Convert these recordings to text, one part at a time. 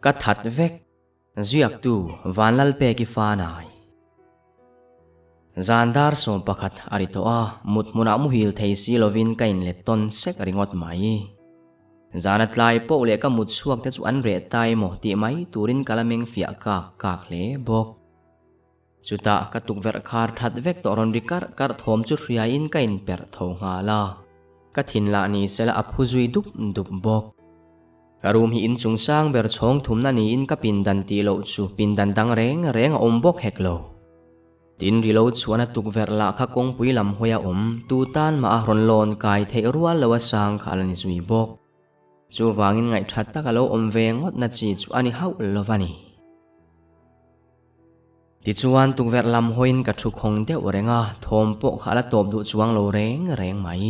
ka that vek ziak tu vanlal pe ki fa nai zandar som pakhat arito a mutmuna mu hil thei si lovin kain le ton sek ringot mai zanat lai po le ka mut suak te chu an re tai mo ti mai turin kalameng fia kak le bok chuta ka tukver khar that vek to ron rikar kar thom chu ria in kain per tho nga la ka thin la ni sela aphu zui dup bok karum hi in chung sang ber chong thum na ni in ka pin dan ti lo chu pin dan dang reng om bok hek lo tin rilo chuana tukver la kha kong pui lam hoya tu tan ma ron lon kai thei rual lawa sang khala ni zui bok chu wangin ngai that ta ka lo om ve ngot na chi chu ani hau lovani ti chuan tukver lam hoin ka thu khong de orenga thom po khala top du chuang lo reng mai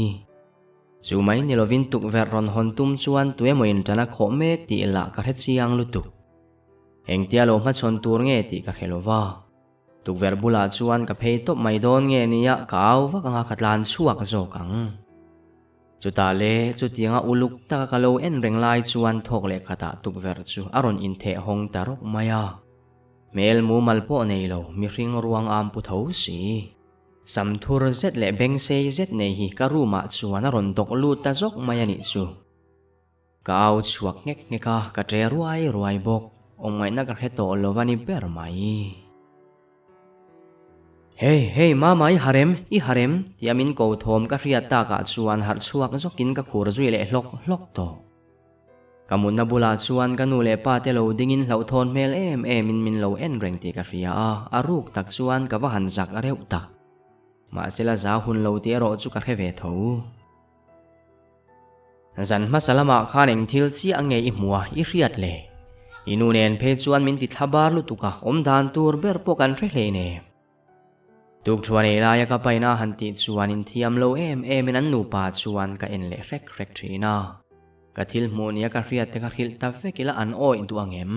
chu mai ni lovin tukver ron hon tum chuan tue moin tana kho mek ti la ka he chiang lu tu engtia lo ma chon tur nge ti ka helova tukver bula chuan ka phei top mai don nge nia kaw wa ka khatlan chuak zo kang chuta le chutianga uluk ta ka lo en reng lai chuan thok le khata tukver chu aron in the hong tarok maya mel mu malpo nei lo mi ring ruang am pu tho si samthur zet le beng sei zet nei hi karuma chuan aron dok lu ta zok maya ni chu kaw chuak ngek ka tre ruai bok ongmai na ka heto lovani per mai hey mama i harem tiamin ko thom ka ria ta ka chuan har chuak zokin ka khur zui le hlok to kamun na bula chuan kanu le pa te lo dingin hlo thon mel em min lo en reng ti ka ria aruk tak chuan ka wa han zak areu tak ma sela za hun lo ti ro chu ka heve tho zan ma salama khan eng thil chi ange i muwa i riat le inu nen phe chuan min ti thabar lu tuka om dan tur ber po kan thre hle ne tuk chuan e la ya ka paina han ti chuan in thiam lo em in an nu pa chuan ka en le rek thina ka thil monia ka riat te ka khil ta vekila an oi tu angem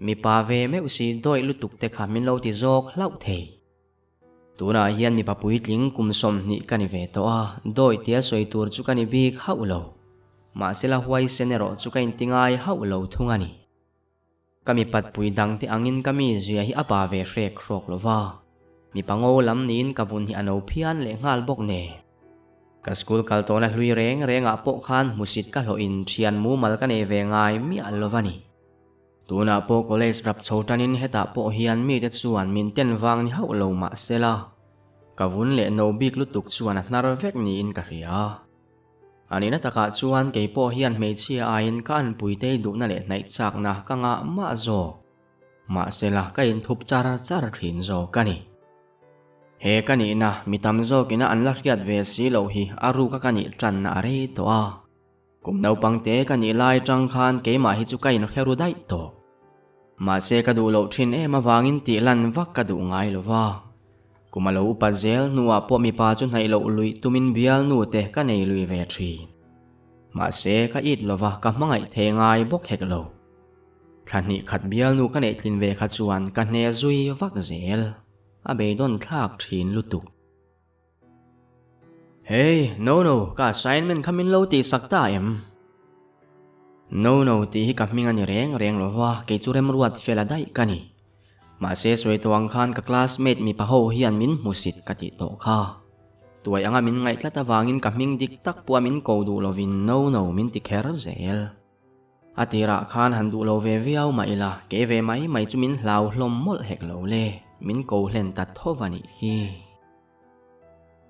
mi pa ve me usi doi lu tuk te kha min lo ti jok hlau thei tuna hian mi pa pui tling kum som ni kani ve to a doi tia soi tur chu kani bik hau lo ma sela huai senero chu kain tingai hau lo thungani kami pat pui dang te angin kami zia hi apa ve rek rok lova mi pango lam nin kavun hi ano phian le ngal bok ne ka school kal to na hlui renga po khan musit ka lo in thian mu mal ka ne ve ngai mi alovani tuna po college rap chotanin heta po hian mi te chuan min ten wang ni hau lo ma sela kavun le no bik lu tuk chuan a hnar vek ni in ka ria anina taka chuan ke po hian mei chia ain kan puite du na le nai chak na ka nga ma zo ma sela ka in thup char thin zo kani he kani na mitam zo kina an la riat ve si lo hi aru ka kani tran na re to a kum nau pangte kani lai tang khan ke ma hi chu kai no heru dai to ma se ka du lo thin e ma wangin ti lan vak ka du ngai lo wa kumalo pa zel nuwa po mi pa chun hai lo lui tumin bial nu te ka nei lui ve thi ma se ka it lo wa ka mangai the ngai bok hek lo thani khat bial nu ka nei tlin ve kha chuan ka hne zui vak zel a be don thak thin lu tu hey no ka assignment khamin lo ti sakta em no ti hi ka minga ni reng lo wa ke churem ruat fela dai kani ma se soi tuang khan ka classmate mi pa ho hian min musit ka ti to kha tuai anga min ngai tlata wangin ka ming dik tak puamin ko du lovin no min ti kher zel atira khan han du lo ve viau ma ila ke ve mai chumin hlau hlom mol hek lo le min ko hlen tat thovani hi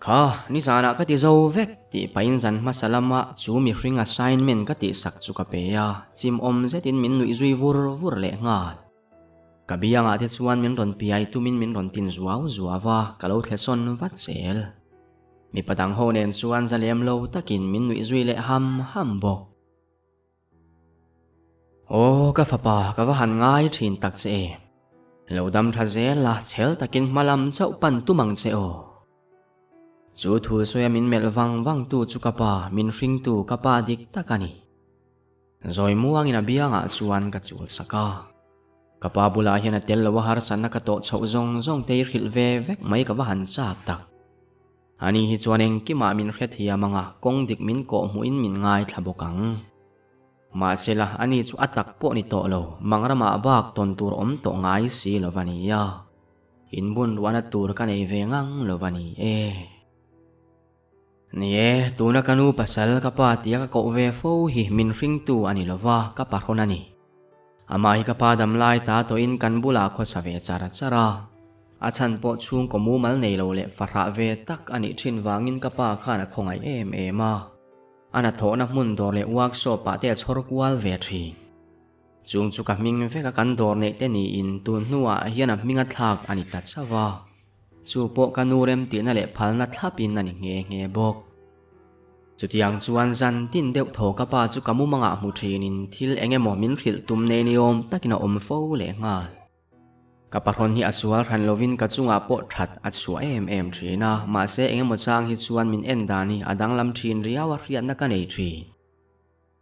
kha ni sana ka ti zo vek ti pain zan masalama chu mi ring assignment ka ti sak chu ka pe ya chim om zetin min nui zui vur le ngal ka bianga te chuan min ron piai tumin min ron tin zuawa ka lo thleson vat sel mi padang ho nen chuan zalem lo takin min nui zui le ham bo o ka fapa ka wa han ngai thin tak che lo dam tha zel la chel takin malam chau pan tu mang che o chu thu soya min mel wang tu chu kapa min ring tu kapa dik takani zoi muang ina bianga chuan ka chul saka kapa bula hian a tel lawa har san ka to chho zong te khil ve vek mai ka wa han chak tak ani hi chuaneng ki ma min hret hi amanga kong dik min ko muin min ngai thlabokang มาเสละอันนี้จูอัตักปอนิโตโลมังระมาบักตนตูรอมโตง่ายสีโลวานียาอินบุญวันตูรกันเอเวงังโลวานีนี่ตูนักนูปัสสลกับปาติยากโกเวฟหิมินฟิงตูอันนี้โลวากับปาร์โคนันีอามาฮิกับปาดำไลตาโตอินกันบุลาโคสเวจารัจาราอาชันปอชุงกมูมัลเนโลเลฟระเวตักอันนี้ชินวางินกับปาข้านักคงไอมาอันนั้นโถนักมุนดอร์เลวักโซปาเตชอร์กวาลเวทรีจุงจุกมิงเวกกันดอร์เนเตนีอินตุนนัวเฮียนับมิงัดทักอันนี้ตัดสวาจูปอกันนูเรมตีนั่นแหละพัลนัดทับอินนั่นเงบอกจุดยังจวนจันตินเดวโถกับปาจุกมุมังอามุทรีนินทิลเองมอมินทิลตุมเนนิอมตักินาอมโฟเลงากับปะรอนฮิอัศวารันโลวินกับจุงอาปอทัดอัศวทรีนะมาเสเองมดจางฮิจวนมินเอ็นดานีอดังลำทีนเรียวเรียนนักกันเอทรี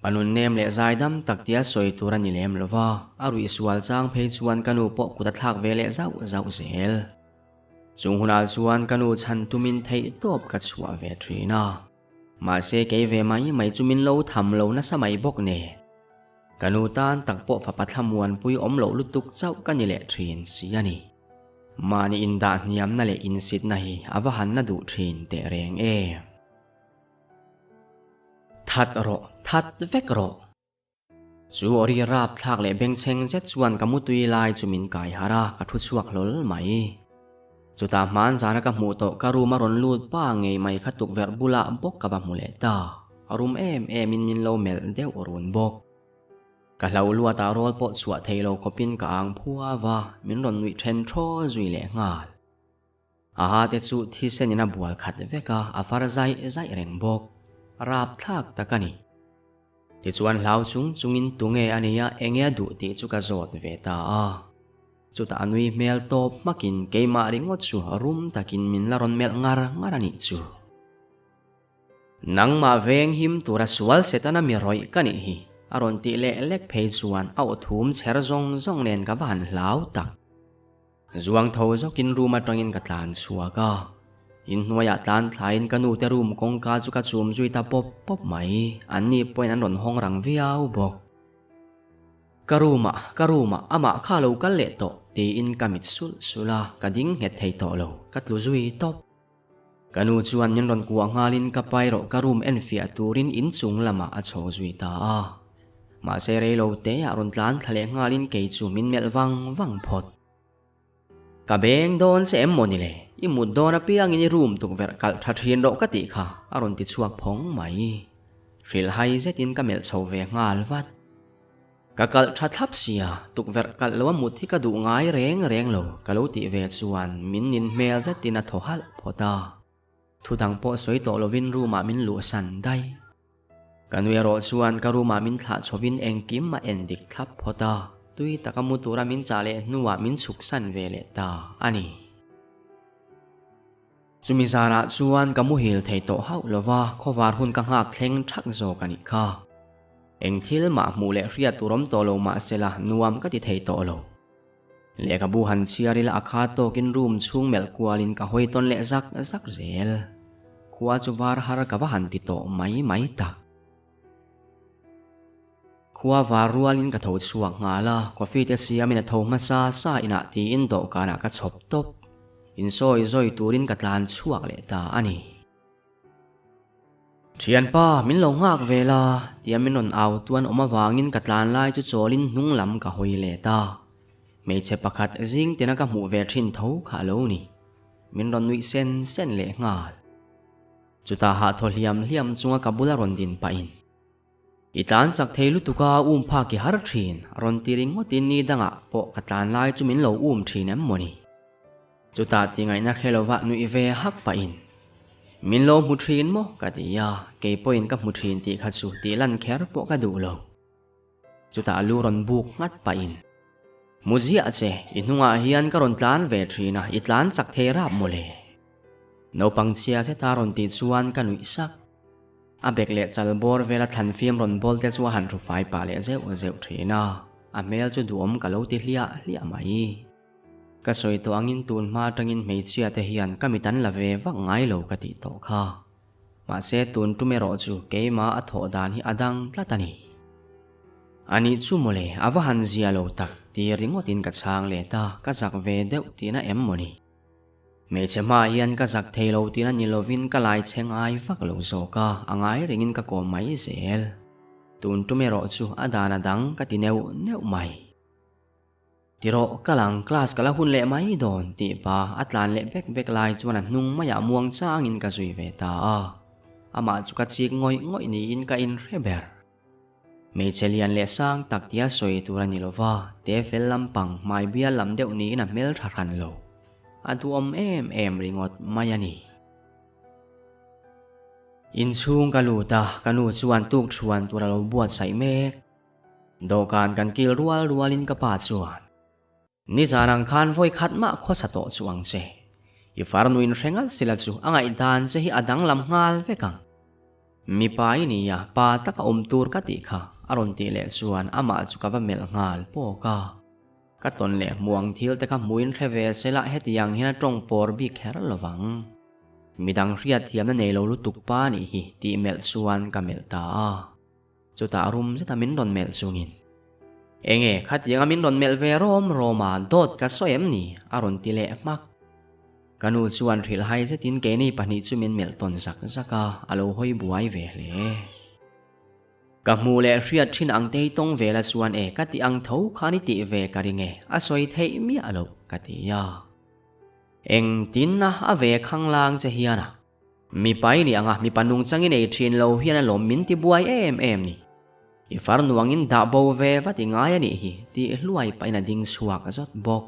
ปนุนเนมเลใจดำตักเตียสวยตัวรันยิเลมลวาอารุอิสวาลจางเพจวนกันูปอกุตัดทักเวเลเจ้าเซลจุงหุนาจวนกันูชันตุมินเทยตบกับชัวเวทรีนะมาเสเกเวไม่จุมินโลทำโลนัสมัยบกเนกันูตานตักปอฝับปัทมวนปุยอมโลลุตุกเจ้ากันยิเลทรีนเสียนีมานีอินดานิยมนั่นเลอินสิทนาฮีอวหันนดูทรีนเตเรงทัดโรทัดเวกโรจูอริราบทักเลเบงเชงเจ็ดชวนกมุตุยลายจุมินกายฮาระกัทุชวกหลลไหมจุตามันสารกับมูโตการุมารอนลูดป้าไงไม่ขัตุกเวรบุลาบกกับมูเลตาอารุมมินโลเมลเดวอรุนบกกะเหลาลัวตารอลปอสวะเทโลคบินกางพัววามินรอนวิเทนโทจุยเลงาลอาหาเตจุที่เซนินาบัวขัดเวกาอาฟารใจเริงบกราบทักตะกันีที่ชวนเหลาจุงอินตุงอันนี้เองดูที่จุกะโจดเวตาจุดอันวิเมลตบมากินเกมาริงอจูรุมตะกินมินลารอนเมลงานิจูนังมาเวงหิมตัวรัสวลเซตันามีรอยกันนี่ฮีอารอนติเล็กเพจชวนเอาทุ่มเชรจงเนนกับวันเหลาตักจวงเท้าจกินรูมาตรงอินกับตานชัวก็อินหัวยาตานทายอินกันนูเตรุมกงกาจุกะจุมจุยตาปบไหมอันนี้ป่วยนั้นหล่นห้องรังวิวบอกกรูมาอามาข้าลูกันเละโตตีอินกามิดสุลากระดิ่งเห็ดไทยโตโลกัดลุจุยตบกันนูจวนยันหล่นกวางาลินกับไปโรกรูมเอ็นฟิอาตูรินอินจุงละมาอโชจุยตามาเซเรโลเตอรุนตานทะเลงาลินเกยจูมินเมลวังพดกะเบงโดนเซมโมนิเลอิมุดโดนเปียงอินรูมตุกเวรกัลทัดเรียนโรกติค่ะอรุณติดชวกพงไหมฟิลไฮเซตินกะเมลโชเวงาลวัดกะกัลทับเสียตุกเวรกัลลวมุดที่กระดูง่ายเร่งโลกะลุติเวชวนมินนินเมลเซตินาโทฮัลพอตาทุดังโปสวยโตโลวินรูมามินหลัวสันได้กันเวโรชวนกะรูมามินทาชวินเองกิมมาเอ็นดิกทับพอตาตุยตะกมุตุรามินจาเลนัวมินสุกสันเวเลตาอันนี้จุมิซาระชวนกมุฮิลเทโตเฮาลว่าขวารหุนกังหักเทงทักโจกันอีกค่ะเอ็งทิลมามูเลเรียตุรมโตโลมาเซลานัวมก็ติเทโตโลเลกบูฮันเชียริลอาคาโตกินรูมชุงเมลกัวลินกะหอยตนเลซักเซลขวาจุวาร์ฮาร์กะวะหันติโตไม่ตักขวาวารัวลินกะโถชวกงาละกว่าฟีเตเซียมินโถมาซาอินาตีอินโดกานะกะชบตบอินซอยตูรินกะตานชวกเลตาอันนี้เทียนป้ามินลงหักเวลาเตียมินนนเอาตัวนออกมาวางินกะตานไล่จุโจลินนุ่งลำกะหอยเลตาไม่เจ็บปะคัดจิงเตนักะหมูเวทินเท้าขาโลนี่มินรอนวิเซนเลงาลจุตาหาทอเลียมจงกับบุลารอนดินไปอินอีตานจากเทลุตุกาพากิฮาร์ทรีนรอนตีริงวตินนีดังะปกตานไลจุมินโลทรีนมโมนีจุตาติงไงนักเฮลวะนุยเวฮักไปอินมินโลมุทรีนโมกติยาเกยปอินกับมุทรีนตีขัดสุตีลันแคร์ปกดูโลจุตาลูรอนบุกงัดไปอินมุจิอาเจอินุงาฮิอันกรอนตานเวทรีนะอีตานจากเทราบโมเลโนปังเชียเซตารอนตีชวนกันวิสักอาเบกเลจัลบอร์เวลาทันฟิล์มรอนบอลเตชัวหันรูไฟปาเลเซลทรีนาอาเมลจุดวมกะโลติเลียไหมก็สวยตัวอังินตูนมาตังอินไม่เชียเตฮิอันก็มีตันละเววังไงโลกติโตค่ะมาเซตูนตุเมโรจูเกมาอัทโดานฮิอดังตาตานี ani chu mole awa han zia lo tak ti ringotin ka chang le ta ka zak ve deuh tina emmoni me chema hian ka zak theilo tina nilovin ka lai chengai vak lo zo ka angai ringin ka ko mai zel tun tumero chu adana dang ka tineu neu mai tiro kalang class kala hun le mai don ti pa atlan le bek bek lai chuan hnung maya muang changin ka zui ve ta ama chu ka chik ngoi ngoi ni in ka in reber me chelian le sang tak tia soi turani lova te fel lampang mai bia lam deuh ni na mel tharan lo atu em ringot mayani in chung kaluta kanu chuan tuk chuan turalo buat sai mek dokan kan kil rualin ka pa chuan ni zanang khan voi khat ma kho sato chuang che I farnuin rengal sila chu angai dan che hi adang lam ngal vekang mi pai ni ya pa taka tur ka ti kha aron ti le chuan ama chu ka va mel ngal po ka ton le muang thil te kha muin reve sela hetiang hina tong por bi kher lowang midang riat thiam na nei lo lu tuk pa ni hi ti mel chuan ka mel ta chu ta rum se ta min don mel chungin enge khatiang min don mel ve rom roma dot ka soem ni aron ti le mak kanu chuan ril hai se tin ke ni pani chu min mel ton sak zaka alo hoi buai ve le ka mu le riat thin ang te tong ve la chuan e ka ti ang tho khani ti ve ka ringe a soi thei mi alo ka ti ya eng tin na a ve khang lang che hiana mi pai ni anga mi panung changin ei thin lo hiana lom min ti buai em ni I far nuangin da bo ve va ti ngai ani hi ti hluai paina ding suak zot bok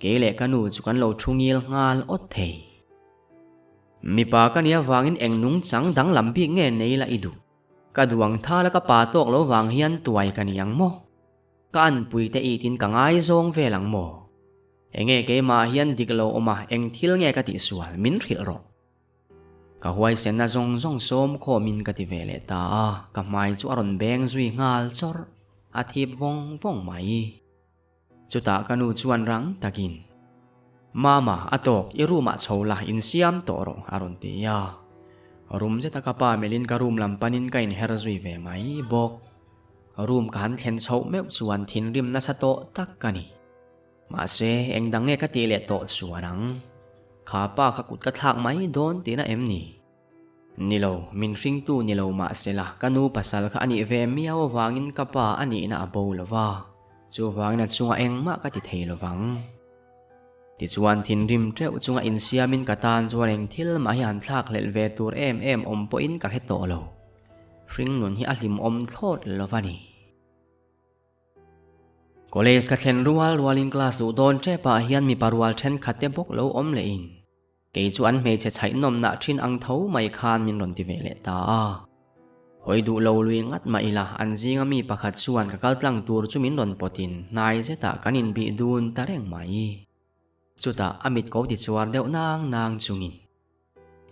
kele kanu chukan lo thungil ngal ot thei mi pa kania wangin engnung chang dang lambi nge nei la idu ka duang thala ka pa tok lo wang hian tuai kaniang mo kan pui te I tin ka ngai zong ve lang mo enge ke ma hian diklo oma eng thil nge ka ti sual min ril ro ka huai sen na zong som kho min ka ti vele ta ka mai chu aron beng zui ngal chor a thip vong mai chuta kanu chuan rang takin mama atok iruma chola in siam toro aron ti ya rum je ta ka pa melin ka rum lam panin ka in her zui ve mai bok rum kan thlen chho meu chuan thin rim na sato tak kani ma se eng dange ka ti le to chuanang khapa kha kut ka thak mai don tina em ni nilo min ring tu nilo ma sela kanu pasal kha ani ve miaw wangin kapa ani na abo lova chu wangna chunga engma ka ti thei lovang ti chuan thin rim treu chunga in siamin katan chuan eng thil ma hian thlak lel ve tur em om po in ka he to lo ring nun hi a hlim om thot lovani college ka thlen rual in class lu don che pa hian mi parwal then khate bok lo om le in ke chuan me che chai nom na thin ang tho mai khan min ron ti ve le ta hoi du lo lui ngat ma ila an jinga mi pakhat chuan ka kaltlang tur chu min ron potin nai je ta kanin bi dun tareng mai chuta amit ko ti chuar deuh nang chungin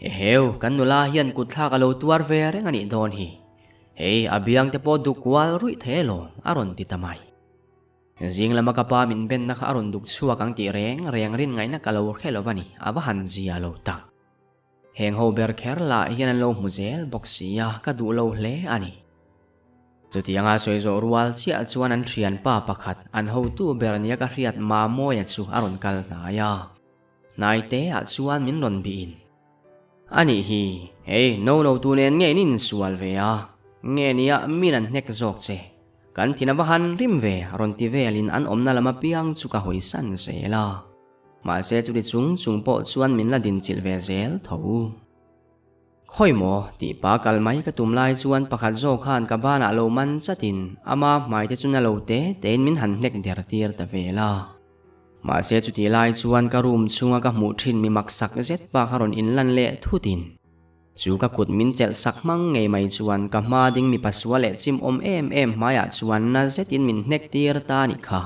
e heu kan nula hian kutthla ka lo tuar ve reng ani don hi hei abiang te po du kwal rui thelo aron ti tamai jing lama ka pa min ben na kha aron duk chuak ang ti reng rin ngai na kalo khelovani awa han zia lo tak heng ho ber kher la hian lo muzel boxia ka du lo hle ani chutianga soi zo rual chia chuan an thian pa pakhat an ho tu ber nia ka riat ma moya chu aron kal na ya nai te a chuan min ron bi in ani hi hey no tu nen nge nin sual ve a nge nia min an nek zok che kan thinawahan rim ve ron ti velin an omna lama piang chu ka hoi san se la ma se chu ri chung po chuan min la din chil ve zel tho khoi mo ti pa kal mai ka tum lai chuan pakhat zo khan ka bana lo man chatin ama mai te chuna lo te ten min han nek der tir ta vela ma se chu ti lai chuan ka room chunga ka mu thin mi mak sak zet pa kharon in lan le thutin chu ka kut min chel sak mang ngei mai chuan ka ma ding mi paswa le chim om em maya chuan na zetin min nek tir ta ni kha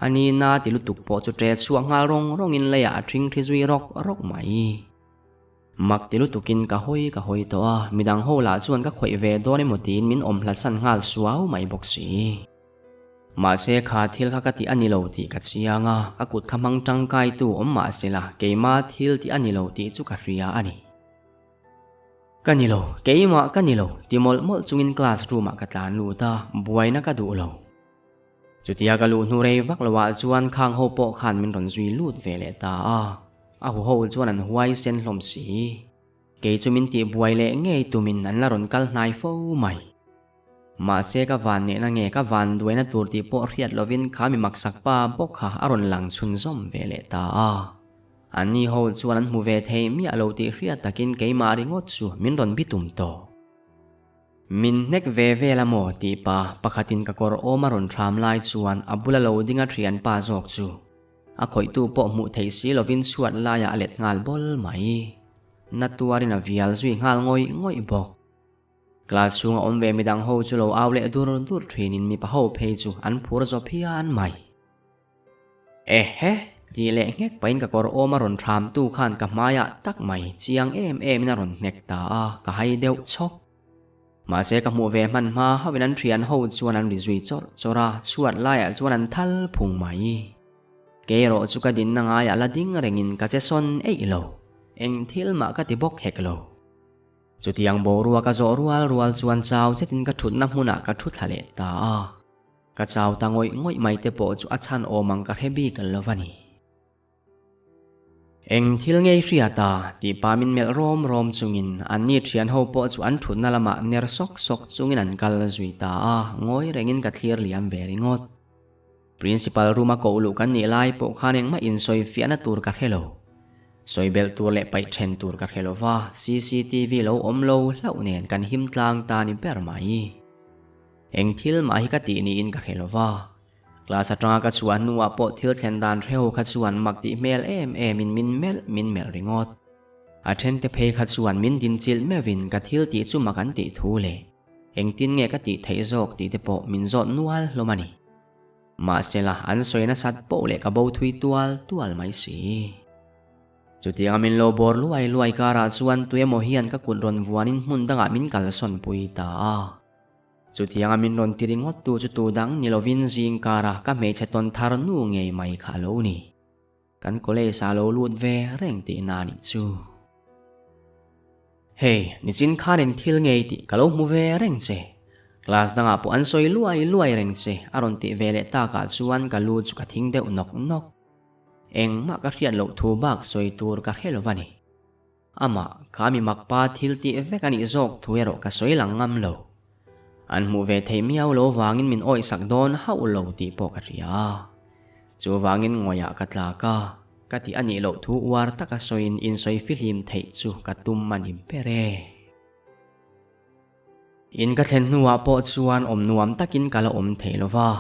ani na ti lu tuk po chu tre chuang ngal rong in le ya thing thi zui rok mai mak ti lu tukin ka hoi to a midang ho la chuan ka khoi ve do ni motin min om hla san ngal suau mai boxi ma se kha thil kha ka ti ani lo ti ka chianga ka kut khamang tangkai tu om ma se la ke ma thil ti ani lo ti chu ka ria ani kanilo keima kanilo timol mol chungin classroom ka tlan lu ta buaina ka du lo chutia ka lu nu rei vak lawa chuan khang ho po khan min ron zui lut vele ta a hu ho chuan an huai sen hlom si ke chumin ti buai le ngei tumin an la ron kal hnai fo mai ma se ka van ne na nge ka van duina tur ti po riat lovin khami maksak pa bokha aron lang chun zom vele ta ani ho chuan an mu ve thei mi alo ti riat takin keima ringot chu min ron bitum to min nek ve ve la mo ti pa pakhatin ka kor omaron tham lai chuan abula lo dinga thian pa jok chu a khoi tu po mu thei si lovin chuat la ya alet ngal bol mai natuarin a vial zui ngal ngoi bok class chung on ve midang ho chu lo aw le dur thinin mi pa ho phei chu an phur zo phia an mai he ti le ngek pain ka kor omaron tham tu khan ka maya tak mai chiang em na ron nek ta ka hai deuh chok ma se ka mu ve man ma hawin an thian ho chuan an ri zui chora chuat lai a chuan an thal phung mai ke ro chu ka din na nga ya la ding rengin ka che son ei lo eng thil ma ka ti bok hek lo chu tiang bo ruwa ka zo rual chuan chaw chetin ka thut na hmuna ka thut hale ta ka chaw ta ngoi mai te po chu a chan omang ka hebi kal lovani eng thil ngei hriata ti pamin mel rom chungin an ni thian ho po chu an thut na lama ner sok chungin an kal zui ta ngoi rengin ka thlir liam ve ringot principal ruma ko lu kan ni lai po khaneng ma in soi fiana tur ka hello soi bel tur le pai then tur ka hello wa cctv lo om lo lau nen kan him tlang ta ni ber mai eng thil ma hi ka ti ni in ka hello wa class atanga ka chuan nuwa po thil thlen dan reu kha chuan mak ti mel em min mel ringot a then te phei kha chuan min din chil mevin ka thil ti chu makan ti thu le eng tin nge ka ti thei jok ti te po min zot nual lomani ma sela an soina sat po le ka bo thui tual mai si chutiang min lo bor luai kara chuan tuemo hian ka kun ron vuanin hmun danga min kal son pui ta chutiang min ron tiringot tu chu tu dang nilovin jing kara ka me cheton thar nu ngei mai kha lo ni kan kole sa lo lut ve reng ti na ni chu hey ni chin khanin thil ngei ti ka lo mu ve reng che class danga po an soi luai reng che aron ti vele ta ka chuan ka lu chu ka thing deuh nok eng ma ka rian lo thu bak soi tur ka helovani ama kami makpa thil ti vekani jok thuero ka soi langam lo an mu ve thei miau lo wangin min oi sak don hau lo ti po ka ria chu wangin ngoya ka tla ka ti ani lo thu war ta ka soin in soi film thei chu ka tum manim pere in ka thlen nuwa po chuan om nuam takin kala om thei lova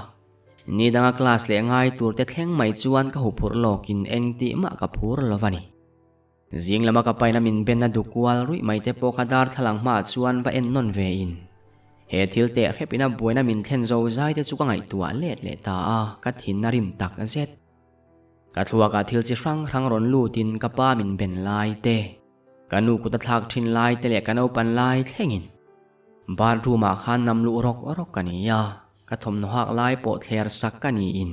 ni danga class le ngai tur te thleng mai chuan ka hupur lokin eng ti ma ka phur lovani jing lama ka paina min ben na dukwal rui mai te po khadar thalang ma chuan va en non ve in he thil te hepina buina min thlen zo zai te chu ka ngai tua le ta ka thin na rim tak zet ka thua ka thil chi hrang ron lu tin ka pa min ben lai te kanu ku ta thak thin lai te le kano pan lai thlengin bar ruma khan nam lu rok kania ka thom no hak lai po thler sak kani in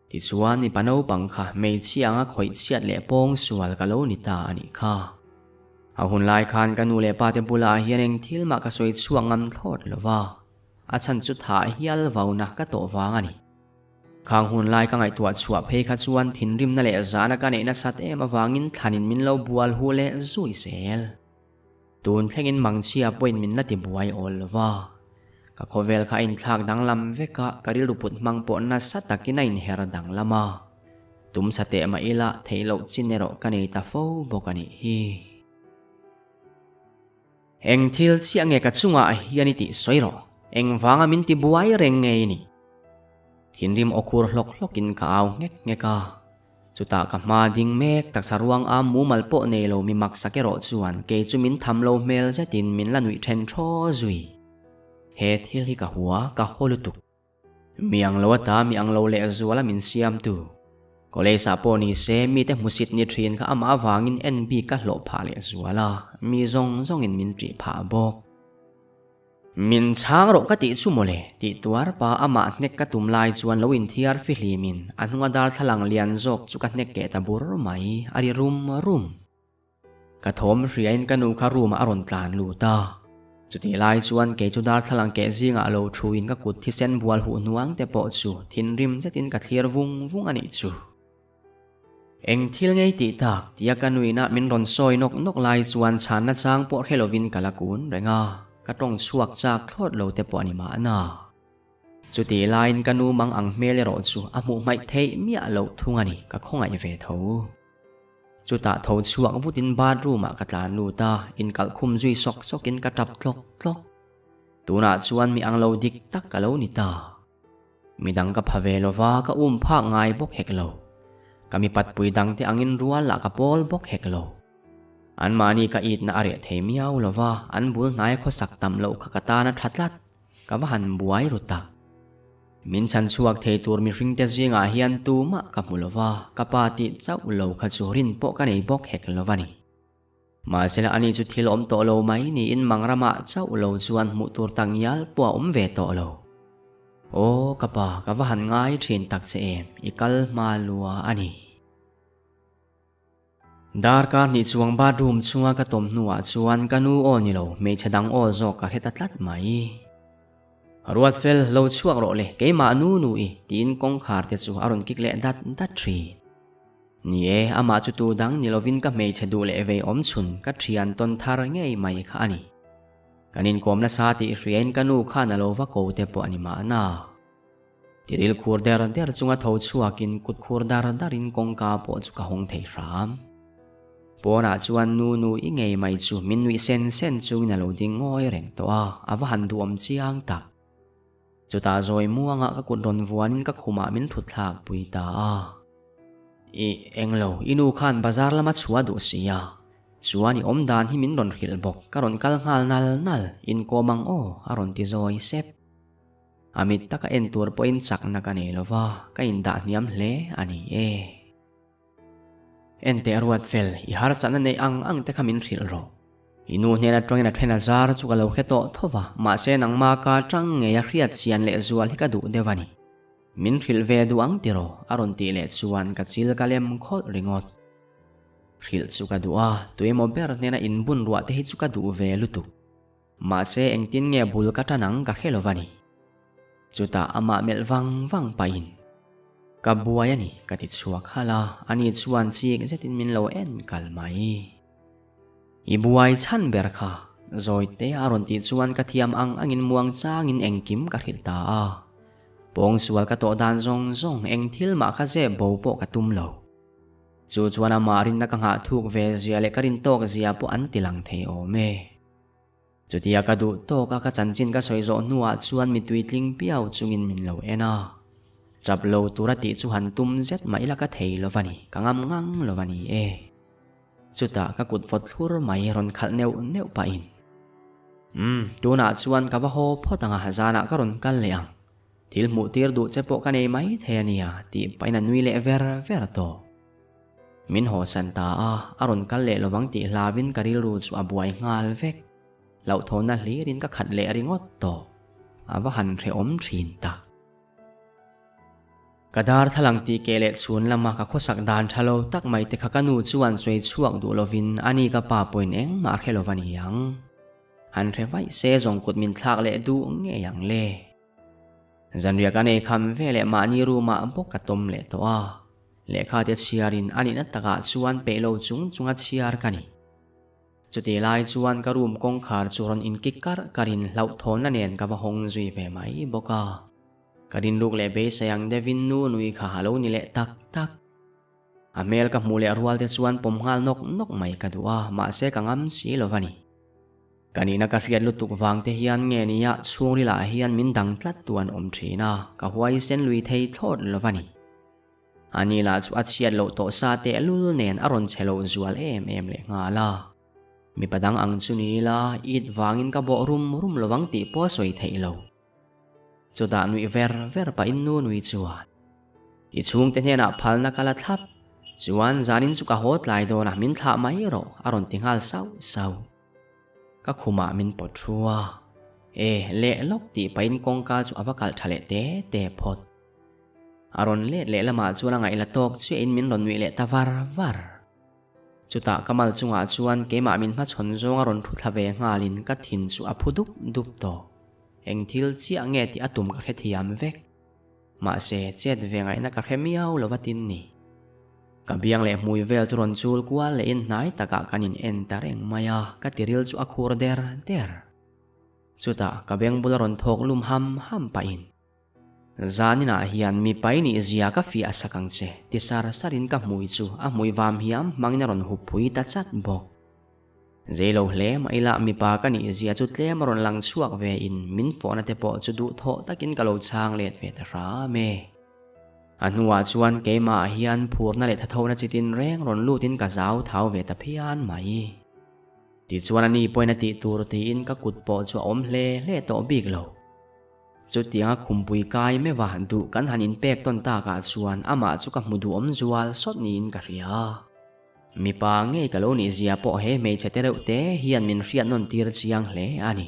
ti chuan ni pano pangkha mei chianga khoi chiat le pong sual ka lo ni ta ani kha a hun lai khan kanu le pa te bula hianeng thil ma ka soi chuangam thot lova a chan chu tha hial vauna ka to wangani khang hun lai ka ngai tua chua phei kha chuan thin rim na le zana ka nei na sat em awangin thanin min lo bual hu le zui sel tun thlengin mangchia point min na ti buai ol lova ka khovel kha in thak dang lam veka karil ruput mang po na satakina in her dang lama tum sate ma ila theilo chinero kanei ta fo bokani hi eng thil chiange ka chunga hiani ti soiro eng wanga min ti buai reng ngei ni thinrim okur hlok in ka aw ngeka chuta ka ma ding mek tak sarwang am mumal po nelo mi mak sakero chuan ke chumin thamlo mel zatin min lanui then tho zui he thil hi ka huwa ka holutuk miang lo ta mi ang lo le zuala min siam tu kole sa po ni se mi te musit ni thin ka ama wangin nb ka hlo pha le zuala mi zong in min tri pha bok min chang ro ka ti chu mole ti tuar pa ama nek ka tum lai chuan lo in thiar fi hlimin anunga dar thalang lian jok chu ka nek ke ta bur mai ari rum กระทมเรียนกันนูคารูมาอรอนตลานลูตาจุดที่ลายชวนเกจุดาร์ทลังเกจิงอาโลทรูอินก็กุดที่เส้นบัวหูนวงแต่ปอจูทินริมเซตินกัดเลียร์วุงอันนี้จูเอ็งทิลไงตีตากที่กันนูน่ะมินรอนซอยนกลายชวนฉันนัดจางปอเฮโลวินกาลากุนแรงกระตรงชวกจากทอดโลแต่ปอนิมานาจุดที่ลายกันนูมังอังเมลรอจูอามุไม่เทมีอาโลทุ่งอันนี้ก็คงไอเวทูจุดตาทชวกวุดินบาดรูมากัดลานลูตาอินกัลคุมจุยซอกอินกระดับตลกตัวน่าชวนมีอังโลดิกตักกะโลนิตามีดังกับพาเวโลวาก็พากง่ายบกเฮกโลก็มีปัดปุยดังที่อังอินรัวละกับปอลบกเฮกโลอันมานีก็อีดนาอเรเทมีเอาโลวาอันบุลง่ายข้อสักตำโลขกตานัทัดลัดกับหันบวยรุตักมินชันชวกเทตูร์มีริงเตจิงอาเฮียนตูมะกับมุลวากปาติเจ้าโลขจูรินปกันไอบกเฮกโลวานีมาเสละอันนี้จุดที่ลมโตโลไม่นี่อินมังระมะเจ้าโลชวนมุตูร์ตังยัลปัวเวโตโลโอ้กปากะว่าหันง่ายเทรนตักเสมอีกัลมาลัวอันนี้ดาร์การนิจวงบาดรูมชัวกะตมนัวชวนกันูโอนิโลเมชดังโอโซกะเฮตัดลัดไหมรวดเฟลโลช่วงโรเลเกมานูอีตีนกงขาดเตจูอารอนกิกเลดัดทรีนี่อามาจุตูดังนิโลวินกับเมชดูเลเวอมชุนกัดเทียนตนทารเงยไม่ค่ะอันนี้กันินกอมละสาติเรียนกันูข้านาโลวะโกเตปอันนี้มานาที่ริลคูร์เดอร์จุงะทาวชัวกินกุดคูร์ดารินกงกาปอจุกะหงเทรามปอนาจวนนูอีเงยไม่จูมินวิเซนจูนาโลดิงงอยเร่งตัวอาวหันดวมเชียงตักจุตาจอยมัวงะก็กุดรอนวัวนินก็ขุมามินถุดหากปุยตาอีเอ็งโลอินูขันบาซาร์ละมัดชัวดูเสียชัวนี่ดานที่มินรอนหิลบกก็รอนกัลงาลนัลอินโกมังโออารอนติจอยเซฟอามิตตะก็เอ็นตัวปอินสักนักเนลว่าก็อินดานิยมเลอันนี้เอ็นเตอรวดเฟลอีฮาร์สันในอังเตะขมินหิลโรอินูเนี่ยนัดตรงนัดเทนซาร์จุกะโลเขโตทว่ามาเซนังมากาจังเงียเรียดเซียนเลจวลฮิกาดูเดวานีมินหิลเวดูอังติโรอารอนติเลจวนกัดซิลกาเลมโคลริงอดหิลจุกะดูตัวเอโมเบอร์เนี่ยนะอินบุนรัวเตฮิจุกะดูเวลุตุมาเซเอ็งตินเงียบุลกัตนังกัดเฮโลวานีจุตาอามาเมลวังไปอินกับบัวยันี่กัดชัวข้าลาอันนี้ชวนซีกเซตินมินโลเอ็นกัลไมอีบัวชันเบรคาจอยเตอารอนติชวนกัดเทียมอังอินม่วงจางอินเอ็งกิมกัดหิลตาปงสวลกัดโตดานซงเอ็งทิลมาคาเซโบโปกัดตุมโลจูจวนอามารินนักหาทุกเวเซียเลกัดินโตกเซียปอันติลังเทโอเมจุดที่กระดูโตกจันจินก็สวยโจนัวชวนมีตุยลิงเปียวจุงินมินโลเอนาจับโลตุระติจุหันตุมเจ็ดไม่ละก็เทโลวานีกังงังโลวานีจุดตากกุดฟดทุรไม่รอนขัดเนวไปอินดูน่าชวนกับว่าโฮพอตั้งหาจานะก็รอนกันเลยทิลมุตีร์ดูเจ็บปกันเอไม่เทียนียตีไปนันวิเลเวอร์โตมินโฮสันตาอารอนกันเลระวังตีลาวินการิรูจูอบวยงาลเวกเหล่าโทนัลลีรินก็ขัดเลริงอตโตอาว่าหันเรอมทรีนตักกระดาร์ทลังตีเกเลซูนละมากับข้อสักดานทะโลตักไม่เตขกันูจวนสวยช่วงดูโลวินอันนี้ก็ป่าปอยเองมาเฮโลวานียังหันเรไว้เซจงกุดมินทากเลดูเงียยังเลจันเรียกันเอคำเวเลมานีรูมาบกกระตมเลตัวเลขาเตชียรินอันนี้นัตตะกาชวนเปโลจุงอัดชียร์กันนี่จุดที่ลายชวนกระรุมกงขาดจูรอนอินกิกการินเหล่าโทนนั่นเองกับว่าหงจุยเวไหมบกการินลูกเลเบสยังเดวินนูนุยขาฮัลโหลนี่เลตักอเมลกับมูเลรัวเตชวนปมหาลนกไม่กระดัวมาเสกังอัมสีโลวานีการนี้นักเรียนลุตุกวางเทียนเงียนี่ยช่วงนี้ละเฮียนมินดังตัดตัวอมทรีนากับไวเซนลุยเทยทอดโลวานีอันนี้ละจุดเชียดโลโตซาเตลุลเนนอารอนเชโลจวลเเลงาลามีประดังอังจุนีละอีดวางินกับบ่รุมระวังตีป้อสวยเทยโลจุดานุยเวอร์ไปอินนูนุยจวนอีช่วงเตเนนับพัลนักละทับจวนจานินสุกะโหดไหลโดนะมินท่าไม่รออารอนติงฮัลเศร้าก็ขุมามินปดชัวเละลกตีไปอินกงกาจุอวกาลทะเลเตพดอารอนเละละมาจวนไงละตกช่วยอินมินรอนวิเละตาวารจ chuta kamal chunga chuan keima min ma chhon zonga ron thu thlave ngalin ka thin chu a phudup dup to eng thil chi ange ti atum ka khe thiam vek ma se chet vengai na ka khemiau lowatin ni ka biang le mui vel chu ron chul kwal le in nai taka kanin enter eng maya ka tiril chu akhur der chuta ka beng bula ron thok lum ham pa in zanina hian mi pai ni zia ka fi asakang che ti sar sarin ka mui chu a mui vam hiam mangna ron hu phui ta chat bok zelo hle maila mi pa ka ni zia chu tle maron lang chuak ve in min phone ate po chu du tho takin ka lo chang let ve ta ra me anuwa chuan keima hian phurna le thathona chitin reng ron lutin ka zau thau ve ta phian mai ti chuan ani poina ti tur ti in ka kut po chu om hle to big lo chu tianga khumpui kai me wa du kan hanin pek ton ta ka chuan ama chu ka mudu om zual sot nin ka ria mi pa nge ka lo ni zia po he me chetereu te hian min rian non tir chiang hle ani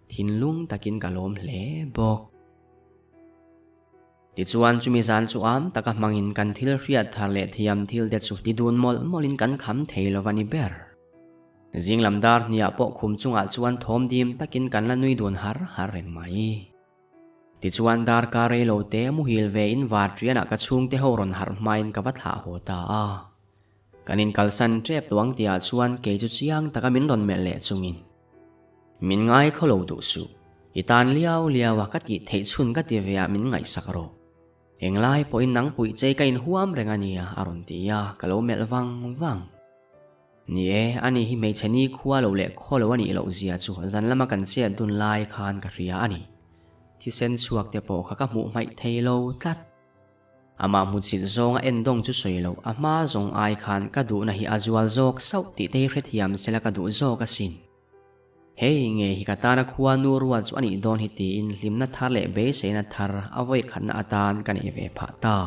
thinlung takin ka lom hle bok ti chuan chumi zan chu am taka mangin kan thil riat thar le thiam thil de chu ti dun molin kan kham theilowani ber jinglam dar nia po khum chunga chuan thom dim takin kan la nui dun har reng mai ti chuan dar ka re lo te mu hil ve in wa triana ka chung te horon har main ka watha hota a kanin kalsan trep tuang tia chuan ke chu chiang taka min ron mel le chungin min ngai kholo du su itan liawa ka ti thei chun ka ti ve min ngai sakro englai po in nang pui chei ka in huam rengania aron tia kalo mel wang ni ani hi me chani khuwa lo le kholo ani lo zia chu zan lama kan che dun lai khan ka ria ani thi sen chuak te po kha ka mu mai theilo tlat ama mu chit zonga endong chu soilo ama zong ai khan ka du na hi azual zok sau ti te hrethiam sela ka du zo ka sin hei nge hi ka tana khuwa nu ruwa chu ani don hi ti in limna thar le be se na thar avoi khan atan kan e ve pha ta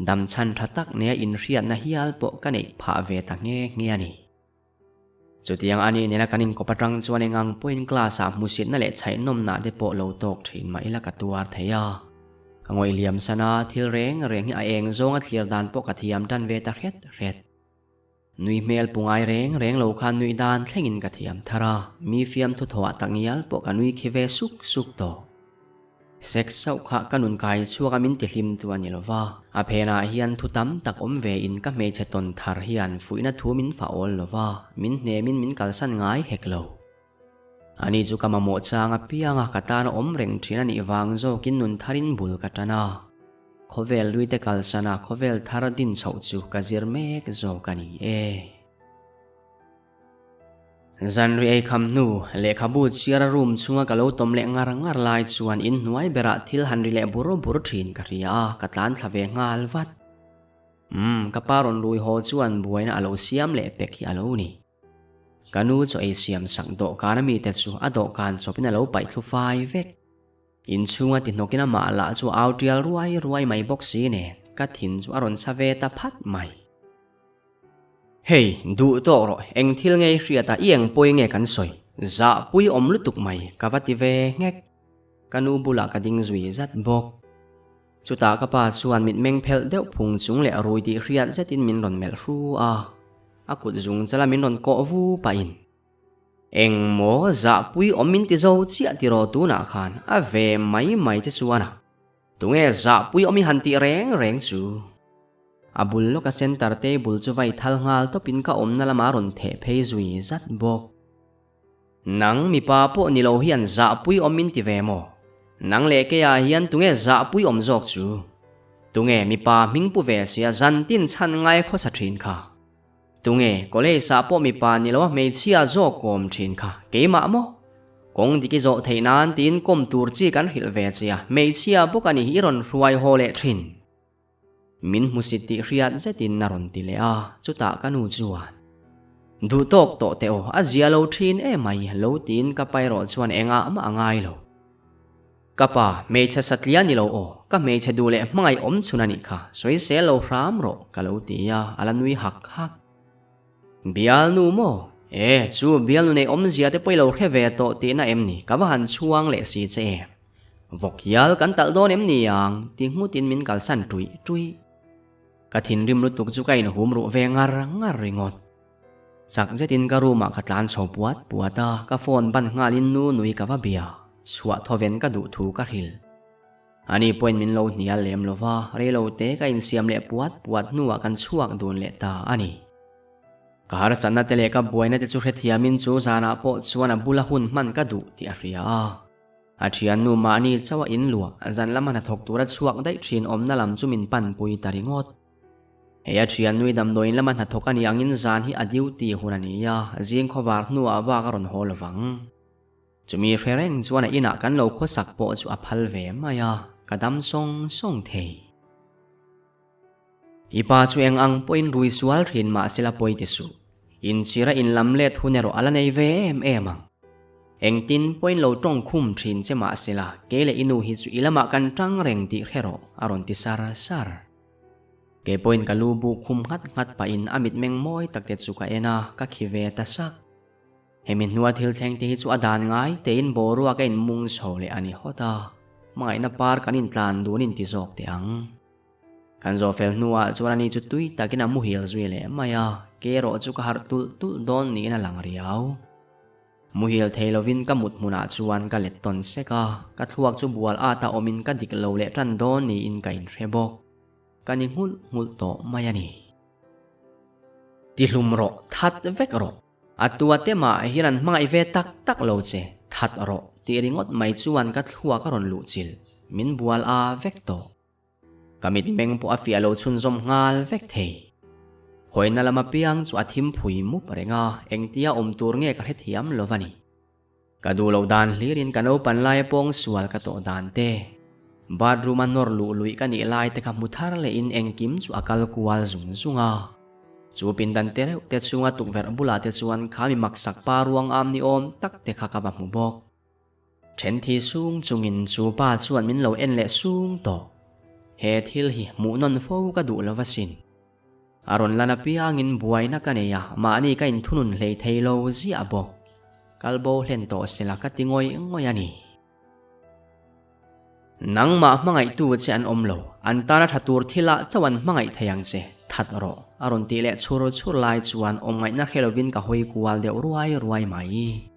dam chan thatak ne in riat na hial po kan e pha ve ta nge ani chutiang ani nena kanin kopatrang chuan engang point class a musit na le chai nom na de po lo tok thin mai la ka tuar theya kangoi liam sana thil reng hi a eng zonga thlir dan po ka thiam tan ve ta ret nui mel pungai reng lo khan nui dan thlengin ka thiam thara mi fiam thu thowa tangial po ka nui khive suk to sex sau kha kanun kai chuaka min ti hlim tu anilowa a phena hian thu tam tak om ve in ka me che ton thar hian fuina thu min fa ol lova min hne min kalsan ngai heklo ani chu kama mo changa pianga katana om reng thina ni wang zo kin nun tharin bul katana khovel luite kalsana khovel thar din chho chu ka zir mek zo kani zanri ei kham nu le khabu chiara room chunga kalo tom le ngar lai chuan in nuai bera thil hanri le bur thin ka ria ka tlan thlave ngal wat ka paron lui ho chuan buaina alo siam le pek hi alo ni kanu cho ei siam sang do kana mi te chu ado kan chopina lo pai thlu fai vek in chunga ti nokina ma la chu autial ruai mai box si ne ka thin chu aron save ta phat mai hei du to ro eng thil ngei hriata ieng poi nge kan soi za pui om lutuk mai kawati ve ngek kanu bula ka ding zui zat bok chuta ka pa chuan mit meng phel deuh phung chung le rui ti hriat zetin min ron mel ru a akut zung chala min ron ko vu pa in eng mo za pui om min ti zo chia ti ro tu na khan a ve mai che chuana tunge za pui om mi han ti reng chu abul lo ka center table chu vai thal ngal to pin ka om na lama ron the phei zui zat bok nang mi pa po ni lo hian za pui om min ti ve mo nang le ke ya hian tunge za pui om jok chu tunge mi pa ming pu ve sia zan tin chan ngai kho sa thin kha tunge kole sa po mi pa ni lo me chia zo kom thin kha ke ma mo kong di ki zo theinan tin kom tur chi kan hil ve chia me chia bokani hi ron ruai ho le thin min musiti riat zetin naron tilea chuta kanu chuan du tok to teo azia lo thin e mai lo tin ka pairo chuan enga ma angai lo kapa me cha satlia ni lo o ka me cha du le mai om chunani kha soi se lo ram ro ka lo tia alanui hak bial nu mo chu bial nu ne om zia te poi lo kheve to ti na em ni ka han chuang le si che vokyal kan tal don em ni yang ting mu tin min kal san tui ka thin rim lu tuk chu kain hum ru ve ngar ringot sak zetin ka ruma ka tlan chho puata ka phone ban ngalin nu nui ka va bia chhuwa thoven ka du thu ka hil ani point min lo hnia lem lova relo te ka in siam le puat nuwa kan chuak dun le ta ani kahar sanna tele ka boina te chu hrethiamin chu zana po chuana bula hun man ka du ti a ria a thian nu ma ni chawa in lua zan lamana thok tura chuak dai thin omna lam chumin pan pui taringot heya thian nui dam noin lamana thokani angin zan hi adiu ti hunani ya jing khowar nu awa ka ron hol wang chumi fereng chuana ina kan lo kho sak po chu a phal ve maya kadam song thei ipa chu eng ang point rui sual thin ma sila poi te su in chira in lamlet hunero alanei ve em eng tin point lo tong khum thin che ma sila kele inu hi chu ilama kan tang reng ti khero aron ti sar ke point ka lubu khum ngat pa in amit meng moi takte chu ka ena ka khive ta sak hemin nuwa thil theng te hi chu adan ngai te in borua ka in mung chhole ani hota mai na par kanin tlan dunin ti zok te ang kan zo fel nuwa chuani chu tui takina mu hil zui le maya ke ro chu ka har tul don ni na lang riau mu hil theilovin ka mut muna chuan ka let ton seka ka thuak chu bual ata omin ka dik lo le tran don ni in ka in rebok kani ngul to maya ni ti hlum ro that vek ro atua te ma hiran mangai ve tak lo che that ro ti ringot mai chuan ka thua ka ron lu chil min bual a vek to kamit meng po afia lo chun zom ngal vek thei hoina lama piang chu athim phui mu parenga engtia tur nge ka hethiam lovani kadu lo dan hlirin kano pan lai pong sual ka to dan te badroom anor lu lui ka ni lai te ka muthar le in engkim chu akal kual zunga chu pindan tere te chunga tukver bula te chuan khami maksak pa ruang am ni om tak te kha ka ba mu bok then thi sung chungin chu pa chuan min lo en le sung to he thil hi mu non fo ka du lovasin aron lana piangin buaina kaneya mani ka in thunun hlei theilo zi abok kalbo hlen to sela ka tingoi ngoyani nangma mangai tu che an omlo antana thatur thila chawan mangai thayang che that ro aron ti le chur lai chuan omngai na helovin ka hoi kual de ruai mai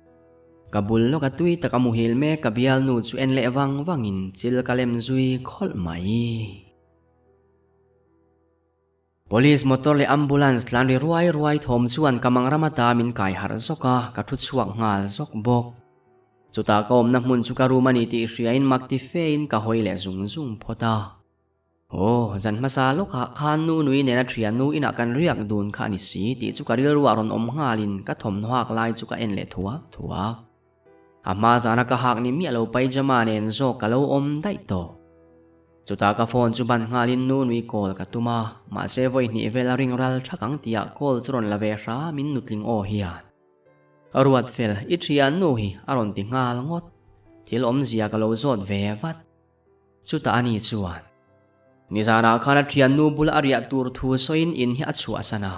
kabul lo ka tui ta kamu hil me ka bial nu chu en le wangin chil kalem zui khol mai police motor le ambulance lan ri ruai thom chuan kamang ramata min kai har zoka ka thu chuak ngal zok bok chuta kom na mun chu ka rumani ti hriain makti fein ka hoile zung phota zan masa lo khan nu nui ne na thria nu ina kan riak dun kha ni si ti chu ka ril ruwa ron om ngalin ka thom hak lai chu ka en le thuwa ama jana ka hak ni mi lo paijama nen zo ka lo om dai to chuta ka phone chu ban ngalin nu nui call ka tuma ma se voi ni vela ring ral thakang tia call churon lave ra min nutling o hian aruat fel ithian nu hi aron ti ngal ngot thil om zia ka lo zot ve vat chuta ani chuan nizana khana thian nu bul aria tur thu soin in hi achua sana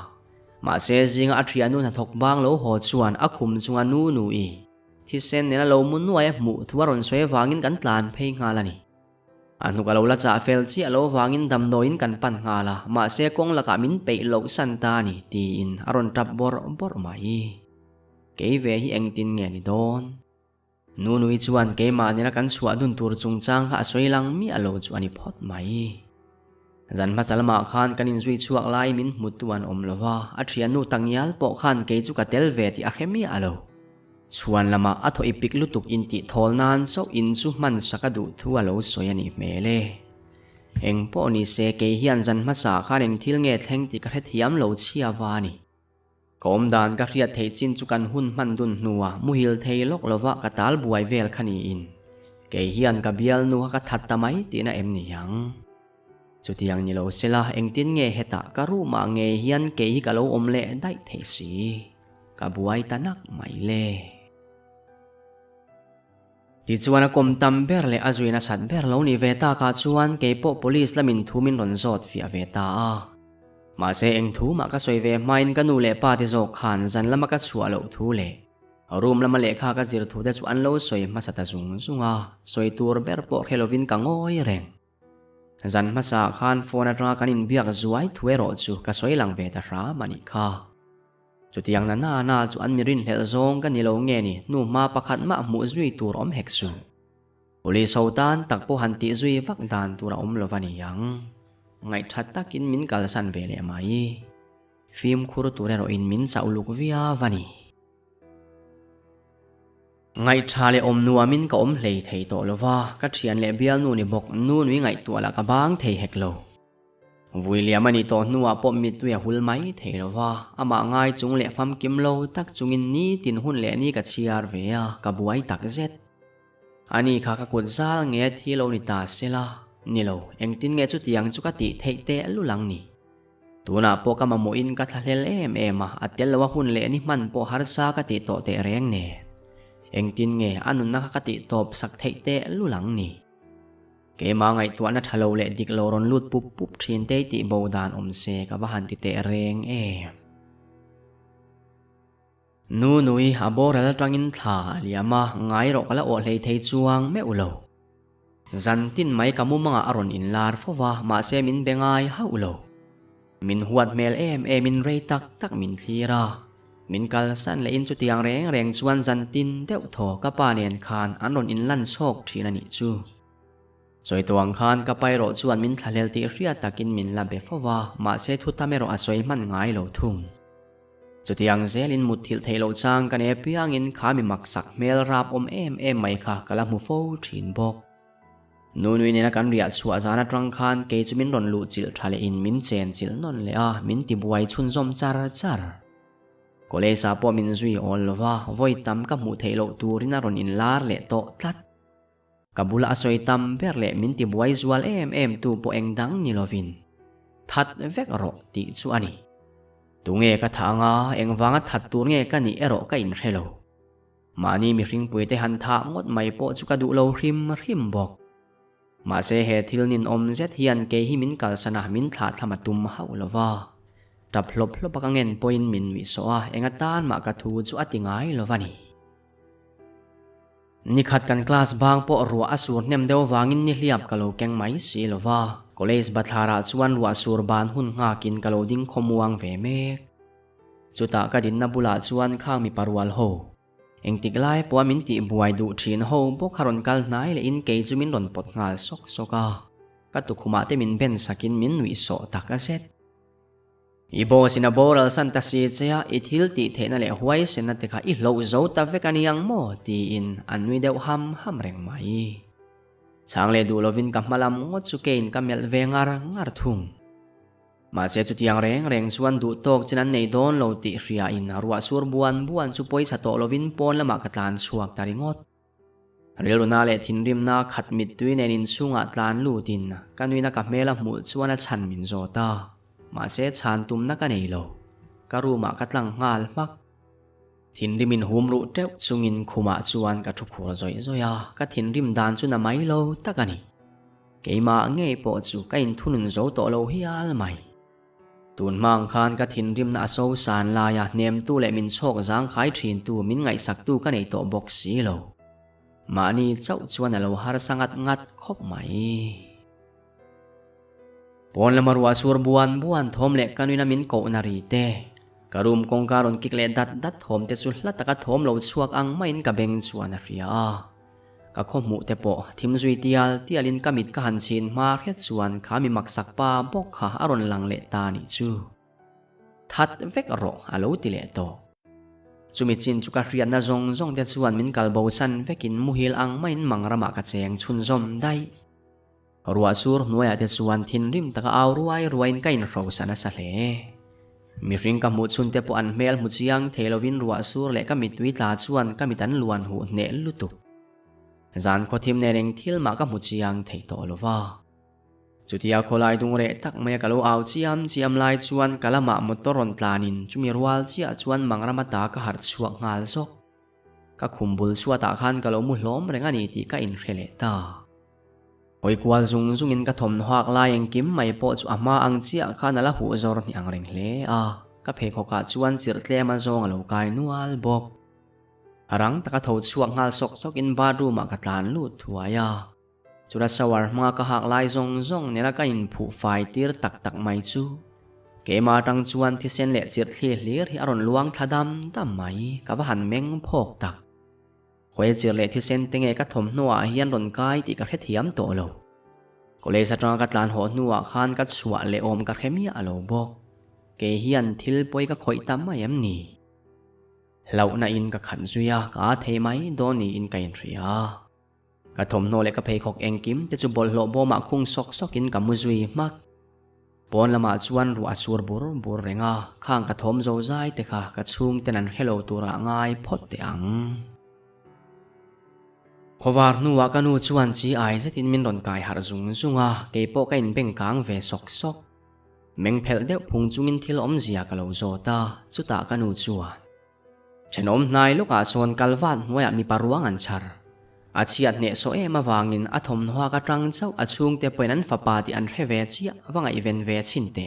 ma se zinga athian nu na thok bang lo ho chuan akhum chunga nu i thi sen nena lo mun nuai mu thuaron soi wangin kan tlan phei ngalani anu ka lo la cha fel chi alo wangin dam noin kan pan ngala ma se kong la ka min pe lo san ta ni ti in aron tap bor mai ke ve hi eng tin nge ni don nu nui chuan ke ma nena kan chua dun tur chung chang ha soilang mi alo chu ani phot mai zan ma salma khan kanin zui chuak lai min mutuan omlova athian nu tangyal po khan ke chu ka tel ve ti a khemi alo chuan lama atho ipik lutuk inti tholnan so in chu man sakadu thu alo soyani mele eng po ni se ke hian zan ma sa khan eng thil nge thleng ti ka thiam lo chia wani kom dan ka riat thei chin chu kan hun man dun nuwa muhil thei lok lova ka tal buai vel khani in ke hian ka bial nu ka that tamai ti na em ni yang chutiang ni lo sela eng tin nge heta ka ru ma nge hian ke hi ka lo omle dai thei si ka buai tanak mai le ti chuan kom tam ber le azuina sat ber lo ni veta ka chuan ke po police lamin thumin ron zot fi aveta a ma se eng thu ma ka soi ve main ka nu le pa ti zo khan zan lama ka chua lo thu le room lama le kha ka zir thu de chu an lo soi ma sata zunga soi tur ber po helovin ka ngoi reng zan ma sa khan phone ra kanin biak zuai thuero chu ka soi lang ve ta ra mani kha จุดยังนั้นน่าจุอันมีรินเหลซงกันนี่เราเงี้ยนี่นู่มาประคันมาหมู่จุยตัวอมเฮกซูอุลิโซตันตักโปหันติจุยวักดานตัวอมลวันยังไงทัดตักินมินกัลสันเวเลไหมฟิล์มคูรุตัวเราอินมินสาวลูกวิอาวันนี้ไงชาเลอมนัวมินก็อมเลยเทยโตลว่าก็เชียนเลเบียนูนี่บอกนูนวิไงตัวละกบางเทยเฮกโลวิลเลียมันนี่โตนัวปมมิตัวหุ่นไหมเทยลว่าอามาไงจุงเละฟัมกิมโลตักจุงอินนี้ตินหุ่นเละนี่กับเชียร์เวียกับบวยตักเซ็ตอันนี้ข้าก็กดซาเงี้ยที่เรานี่ตาเสละนี่เราเองตินเงี้ยจุดยังจุกติเทยเตะลุลังนี่ตัวน่ะปกมาโมอินกัทเลเอ็มอัดเดลว่าหุ่นเละนี่มันปอฮาร์ซากติโตเตะแรงเนี่ยเองตินเงอันนุนนักกติตบสักเทเตะลุหลังนี่เกมาไงตัวนัทโลเลดิกโลรอนลุดปุ๊บปุ๊บเทียนเตติโบดานอมเซกับบ้านติเตะเรงนูนุยอาโบรัลตรังอินทาเลียมาไงรอกละโอเลยเทจวงไม่อุโลจันตินไม่กำมุมังอารอนอินลาร์ฟว่ามาเซมินเบงไงฮาอุโลมินหวดเมลมินเรตักตักมินทีรามินกัลสันและอินจุดยังแรงชวนจันตินเดวโถกับปาเนียนคานอันนนอินลันโชกทีนันนิจูสวยตัวคานกับไปโรชวนมินทะเลติเรียตากินมินลาเบฟว่ามาเซทุตาเมโรอสวยมันง่ายโลทุ่งจุดยังเซลินมุดทิลเทโลจางกันเอพิยังอินขามีมักสักเมลราบอมไม่ค่ะกะละมูโฟทินบอกนูนวินนักันเรียดชัวจานัตรังคานเกจุมินรอนลูจิลทะเลอินมินเจนจิลนนเลอามินติบวยชุนซอมจาร์จาร์ก็เลยสาปมินซุยอลว่าวัยตั้มกับมุเทโลตูรินารอนอินลาร์เละโตตัดกับบุลาสวยตั้มเบรเละมินติบวยซัวลตูโปเองดังนิโลวินทัดเวกโรติสุอันนี้ตุงเอกทางเองวังทัดตัวเงกันนี่โรก็อินเทโลมานี่มีริงปุยเตหันทางดไม่โปจุกดูโลริมบอกมาเซเฮทิลนินอมเซตเฮียนเกฮิมินกัลสนะมินทาดธรรมตุมฮาวลว่าดับลบปะกังเงินปอยน์มินวิโซอาเองตานมากระทูจุอติงายลวานีนิขัดกันคลาสบางปอรัวอสูรเนมเดววางินนิเลียบกะโลแกงไม้สีลว่าก็เลยสบัทาราชวนรัวอสูรบานหุ่นหากินกะโลดิ้งขมวงเวเมกจุตากระดินนับุลาชวนข้างมีปารวลโฮเองติกไล่ปัวมินติบวยดูทีนโฮบกคารอนกัลนายเลอินเกจุมินหล่นปดงาลซกากะตุคุมาเตมินเบนสกินมินวิโซตักเซตอีโบสินาโบรัลสันตัสีเจียอิทิลติเทนเลหวยเซนัตติกาอิโลโซตาเวกันยังโมตีอินอันวิเดวฮัมเร่งไหมช่างเลดูโลวินกับมาลามงดสุเกนกับเมลเวงาร์ทุงมาเสียจุดยังแรงส่วนดูตกฉะนั้นในโดนโลติเรียอินรัวสูรบวนสุปอยสะโตโลวินปอนละมากตานสวกตาริงดเรียลนาเลทินริมนาขัดมิดด้วยในนินสุงอัตลานลูดินกันวินักกับเมลหมุดส่วนชันมินโซตามาเสียชานตุมนักกันเอโลการูมากัดลังงาลมักทินริมินหุมรุเตวสุงินคุมาชวนกับทุกขัวซอยกัดทินริมดานสุนาไมโลตะกันนี่เกมาเงยปอดสุกัยทุนโซโตโลฮิอาลไมตูนมังคานกัดทินริมนาโซสานลายาเนมตู้และมินโชกจางขายทินตู้มินไงสักตู้กันในโตบกสีโลมานี่เจ้าชวนโลฮาร์สังัดคบไหมปอนละมารัวสูรบวนทอมเล็กกันวินามินโกนารีเตการุมกงการุนกิกเลดัดทอมเตสุลตะกัดทอมโลสวกอังไม่นกับเบงชวนอาฟริากะขมุเตโปทิมซุยเตียลินกามิดกะหันชินมาเฮ็ดชวนขามีมักสักปาบกขาอารอนลังเลตานิจูทัดเวกโรอาโลติเลโตจุมิจินจุกะเรียนนาจงเตชวนมินกัลโบซันเวกินมุฮิลอังไม่นมังระมากะเจงชุนซอมได้รัวสูรหน่วยเตสวนทินริมตะกะเอารวยนกันโรสันสัเลมีริงกมุดสุนเตปอันเมลมุจยังเทโลวินรัวสูรและกมิดวิตาชวนกมิตันลวนหูเนลุตุจานขทิมเนเรงทิลมากมุจยังเทโตโลวาจุดที่อาโคไลดุงเรตักเมียกะโลเอาจียมไลชวนกะละมะมุตตรอนตานินจุมีรัวจีชวนมังรามาตากะหัดชวกงาลซกกะคุมบุลชัวตาขันกะโลมุล้อมเรงอันนี้ที่กะอินเรเลตาโอยกวาซุงอินกะทมหักลายยังกิมไม่ปอดอามาอังเจียข้านั่นละหัวจอร์นี่อังเริงเลกะเพคกะชวนสิรเตลมาจงอโลกายนัวลบอกรังตะกะทดชวกงาลซกอินบาดูมากะตานลูดทัวยาจุดสวรรค์มากะหักลายจงเนี่ยละกะอินผู้ไฟตีร์ตักไม่จูเ เกมาตังจวนที่เส้นเละเสียดเลี้ยที่อรอนลวงทะดำตั้มไหมกับหันเม้งพกตักคอยเจือเละที่เส้นเตงเอกถมนัวเฮียนหล่นกายตีกระเทียมโตโลก็เลยสตรองกัดลานหัวนัวคานกัดสวะเลอมกัดแคมีอโลบอกเกเฮียนทิลปอยกับคอยตั้มไม่ยำนี่เหล่านาอินกับขันซุยากาเทไหมโดนี่อินกันเรียกระถมโนเลกับเพยขกเองกิมแต่จุบลโลโบมาคุงซอกกินกับมุซุยมักปอนละมาชวนรัวสูรบุรเรงาข้างกระถมโจใจแต่ค่ะกระชุงแต่นั้นเฮโลตัวระง่ายพดเตียงขวานัวกันนูชวนจีไอเซตินมินดอนกายหาจุงอ่ะเก็บโปกันเป็นกลางเวซอกเมงเพลเดพุงจุงินที่ล้มเสียกับเราโจตาสุตากันนูชวนฉันอมนายลูกอาโซนกัลวันว่ามีปารวงอันชาร์อาเชียดเนโซเอมาวางินอาทมหัวกระตังเจ้าอาชุงเตปนันฟ้าปาติอันเรเวเชียวังไอเวนเวชินเต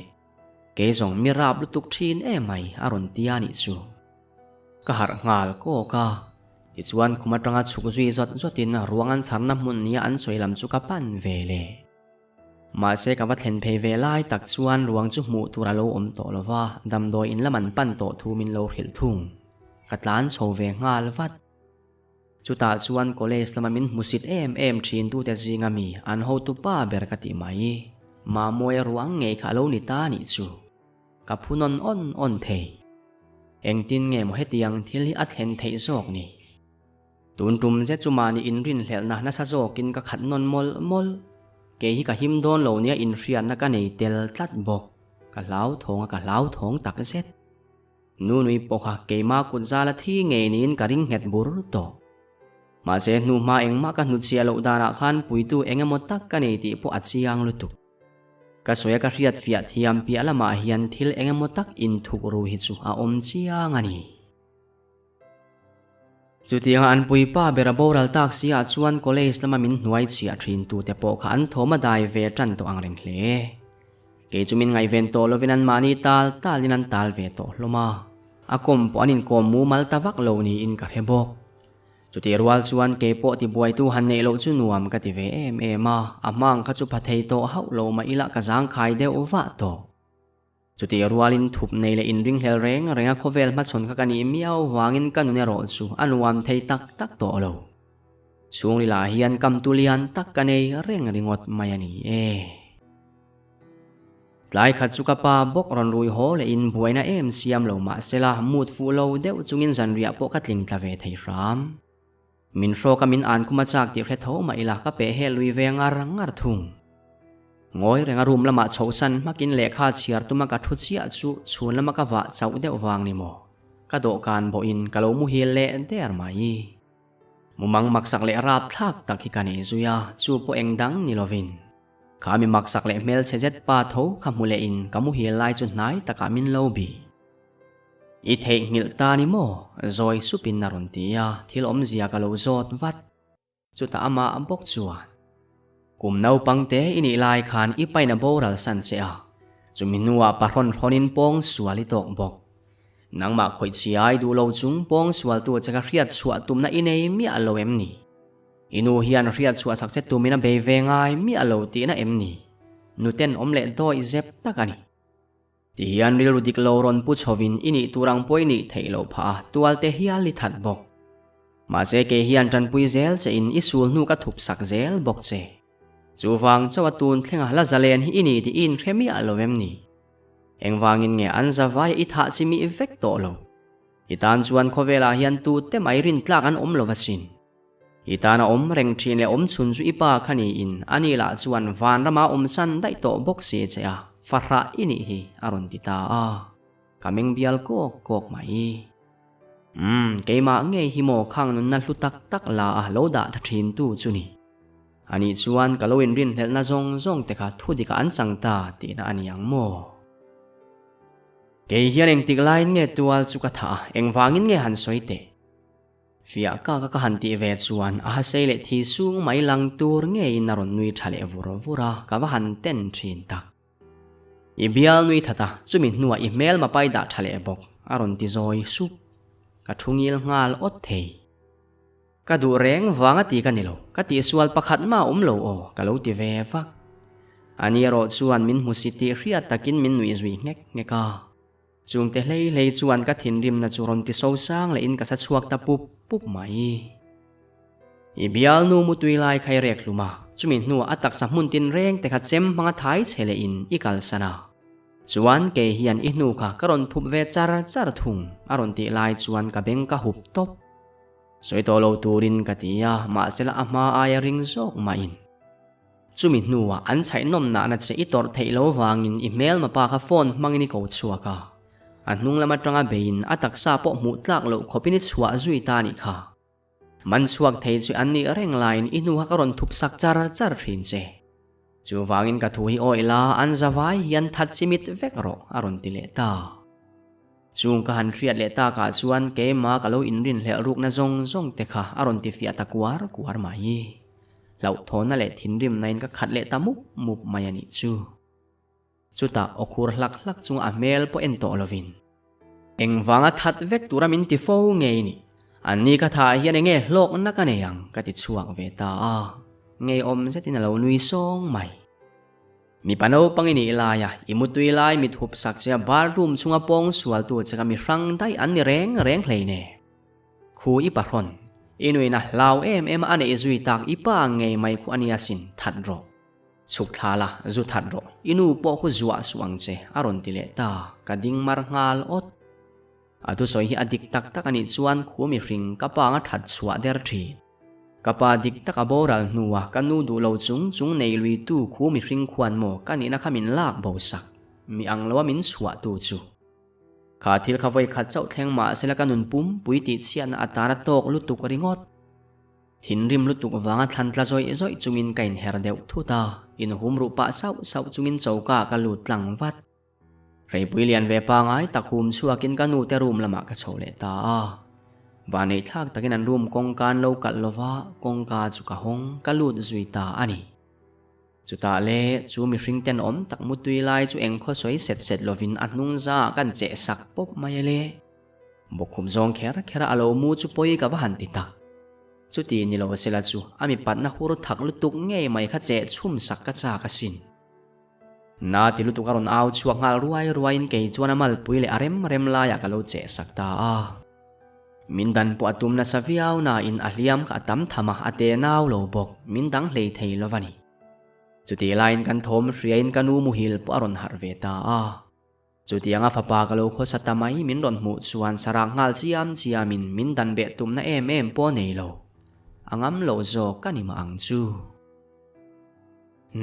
เกจงมีราบลุตุกทีนไม่อารอนติยานิจูก็หางาลก็กาที่ชวนคุมาตังอาชุกจุยจดตินรวงอันชาร์นมุนนี้อันสวยลำจุกปันเวเลมาเสกวัดเห็นเพเวไลตักชวนรวงจุมูตุระโลอมโตลว่าดำโดยอินละมันปั้นโตทูมินโลเหิลทุ่งกัดล้านโชเวงาลวัดจุตาชวนก็เลยสลามินมุสิตทีนตูเตจิงามีอันโฮตุป้าเบรกติไมมามวยรวงเงยขาโลนิตานิจูกับผู้นอนเทเองตินเงยมเหตียงที่ลิอัดเห็นเทโซกนี่ตุนตุมเจจุมานีอินรินเหลนะนัสโซกินกับขัดนนมลเกยกับหิมโดนโลเนียอินเฟียนนักกันในเตลตัดบกกับเล้าทงตักเซตนูนุยปกเกยมากุญซาละที่เงยนินกับริงเห็ดบุรุโตมาเสนูมาเองมากันนุเชียโลดาราขันปุยตูเองมตักกันในที่พวกอัศยังลุตุก็สวยกับเรียดเฟียดที่ยามปีละมาเฮียนทิลเองมตักอินทุกรูหิตสุอาอมเชียงอันนี้จุดยังอันปุยป้าเบราโบรัลตักเสียชวนก็เลยสลามินหน่วยเชียทรินตูแต่ปกอันโทมาได้เวจันตัวอังเริงเลเกจุมินไงเวนโตโลวินันมานีตาลินันตาลเวโตโลมาอากมปอนินกมมูมัลตาวักโลนีอินกะเรบกจุดที่รัวชวนเกปที่บวยตูฮันเนโลจุนวมกติเวมาอามังขจุพัทเทโตเฮาโลมาอิละกะจางไข่เดววะโตจุดที่รัวลินทุบในเลอินริงเฮลเรงะโคเวลมาชนกันนี้มีเอาวางินกันนุเนโรจูอันวามเทตักโตโลช่วงลีลาเฮียนกำตุเลียนตักกันในเร่งริงอดมายันีหลายขัดสุกปาบกรอนรุยโฮเลอินบวยนาเซียมโลมาเซลามูดฟูโลเดวจุงินจันเรียปกัดลิงตาเวไทฟรามมินโฟกมินอ่านคุมาจากที่เรโทมาอิลากะเปเฮลุยเวงารังารทุงงอยเรงารุมละมาโชสันมากินเลขาเชียร์ตุมากะทุเชียจูชวนละมากะวะเจ้าเดววางนิโมกะโดการโบอินกะโลมุเฮเลเดอร์มายีมุมังมักสักเลราบทักตักฮิกันเอซุยาจูโปเองดังนิโลวินข้ามีมักสักเลเมลเชเจตปาโถขมุเลอินกะมุเฮลไลจุนไนตะกามินโลบีอีเทงมิลตานิโมจอยสุปินนารอนตียาที่ล้มเสียกะโลโจดวัดจุตามาบกจวนกุมนาปังเตอินิลายขานอีไปนาโบรัลสันเซียจุมินัวปะรอนรอนินปองสวลิตกบกนังมาคอยเชียดูโลจุงปองสวลตัวจะกระเรียดสวตุมนาอินเอมีอโลเอ็มนีอินูเฮียนเรียดสวสักเซตุมินาเบเวงไอมีอโลตีนาเอ็มนีนูเตนอมเลโดอิเซปตะกันนีที่เฮียนริลดิกโลรอนพุชวินอินิตุรังปอยนิเทโลพาตัวเตเฮียลิทัดบกมาเซเกเฮียนจันปุยเซลเจอินอิสูลนูกะทุบสักเซลบกเจจูฟังเจ้าตูนเทงะละซาเลนอินิที่อินเคมีอโลเวมนีเองวางินเงอันซาวายอิทาซิมีเอฟเฟกโตโลอิตานชวนโคเวลาเฮียนตูเตไมรินตลากันอมโลวัสินอิตานาอมเร่งทรีนเลอมชุนจุอีปาคันีอินอันนี้ละชวนวานรามาอมสันได้โตบกเสียเจ้าฟาระอินิฮีอารอนติตากามิงเบียลโกไหมเกมาเงยฮิโมขังนุนนัลุตักลาโลดาทัทินตูจุนีอันนี้ชวนกะโลวินรินเฮลนาซงแต่ขาทุดิกอันสังตาตีนาอันยังโมเกยเฮียนเองติกไลน์เงตัวจุกถาเองวางินเงหันสวยเตฟิอาก้าก็หันตีเวชวนอาเซเลทีสูงไม่ลังตัวเงยนารอนนุยทะเลวูระกับหันเต้นชินตักอีเบียลนุยทัตาจุมินนัวอีเมลมาไปด่าทะเลบกอารอนติโซยซุปกะทุงิลงาลอดเทกะดูแรงวางตีกันนิโลกะตีสวลประคัดมาโลกะโลติเวฟัก ani ro chuan min musiti riat takin min nui zui ngeka chung te lei chuan ka thin rim na chu ron ti so sang le in ka sa chuak ta pup mai i bial nu mutui lai khai rek luma chumi nu atak sa mun tin reng te kha chem manga thai chele in ikal sana chuan ke hian i nu kha karon thup ve char thung aron ti lai chuan ka beng ka hup top soito lo turin ka tia ma sela ama aya ring zok ma in chumi nuwa an chai nom na na che itor theilo wangin email ma pa kha phone mangini ko chuaka anung lama tanga bein atak sa po mu tlak lo khopini chua zui ta ni kha man chuak thei chu anni reng line inu ha karon thup sak char thin che chu wangin ka thu hi oila an zawai hian that chimit vek ro aron ti le ta chung ka han riat le ta ka chuan ke ma ka lo in rin hle ruk na zong te kha aron ti fia ta kuar mai lau thona le thin rim nain ka khat le ta mup mai ani chuta okhur hlak chung a mel po en to lovin engwanga that vek turamin ti fo ngei ni anni ka tha hian nge hlok na ka neyang ka ti chuak ve ta ngei om zetin lo nui song mai mi pano pangini ilaya imutui lai mit hup sak che bathroom chunga pong sual tu chaka mi hrang dai an ni reng hleine khu i paron inui na lau em ane izui tak ipa ngei mai khu ania sin that ro chuk thala zu that ro inu po khu zuwa suang che aron tile ta kading mar ngal ot atu soi hi adik tak ani chuan khu mi ring kapa nga that chua der thi kapa dik tak aboral nuwa kanu du lo chung nei lui tu khu mi ring khuan mo kani na khamin lak bo sak mi anglawa min chua tu chu kha thil khawai khat chau thleng ma sela kanun pum puiti chian atara tok lutuk ringot thin rim lutuk wanga thantla zoi chungin kain her deuh thuta in hum ru pa sau chungin chauka ka lut tlang wat rei puilian ve pa ngai takhum chuakin kanu te room lama ka chole ta vanei thak takin an room kongkan lo kal lova kongka chu ka hong ka lut zui ta ani chuta le chu mi hring ten om tak mutui lai chu engkho soi set lovin anung za kan che sak pop mai le bokhum zong khera alo mu chu poi ka van ti tak chuti ni lo sela chu ami patna hur thak lutuk ngei mai kha che chum sak ka cha ka sin na ti lutuk aron au chuak ngal ruain ke chuan amal pui le rem la ya ka lo che sak ta mindan po atum na saviau na in ahliam ka tam thama ate naw lo bok mindang hlei thei lovani chuti lain kan thom riain kanu muhil po aron harve ta chuti anga fapa ka lo kho satamai min ron mu chuan sarang ngal chiamin mindan be tum na em po nei lo angam lo zo kanima ang chu